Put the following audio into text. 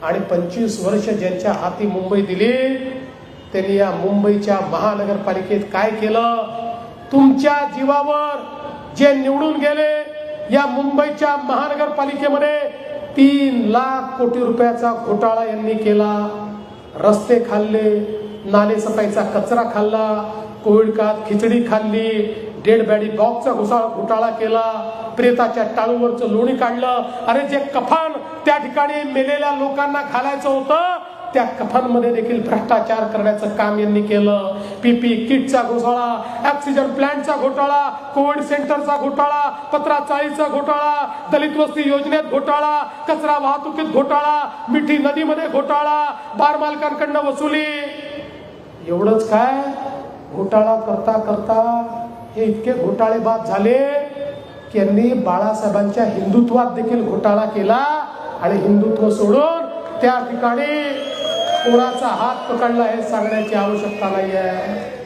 आणि 25 वर्ष ज्यांच्या हाती मुंबई दिली त्यांनी या मुंबईच्या महानगरपालिकेत काय केलं? तुमच्या जीवावर जे निवडून गेले या मुंबईच्या महानगरपालिकेमध्ये 3 लाख कोटी रुपयाचा घोटाळा यांनी केला. रस्ते खाल्ले, नालेसफाईचा कचरा खाल्ला, कोविड काळात खिचडी खाल्ली, डेड बॉडी बॉक्सचा घोटाळा केला, प्रेताच्या टाळूवरचं लोणी काढलं. अरे जे कफन त्या ठिकाणी मेलेल्या लोकांना घालायचं होतं त्या कफनमध्ये देखील भ्रष्टाचार करण्याचं काम यांनी केलं. पीपी किटचा घोटाळा, ऑक्सिजन प्लांटचा घोटाळा, कोविड सेंटरचा घोटाळा, पत्रा चाळीचा घोटाळा, दलित वस्ती योजनेत घोटाळा, कचरा वाहतुकीत घोटाळा, मिठी नदीमध्ये घोटाळा, बार मालकांकडनं वसुली. एवढंच काय, घोटाळा करता करता हे इतके घोटाळेबाज झाले की यांनी बाळासाहेबांच्या हिंदुत्वात देखील घोटाळा केला आणि हिंदुत्व सोडून त्या ठिकाणी कोणाचा हात पकडला हे सांगण्याची आवश्यकता नाही आहे.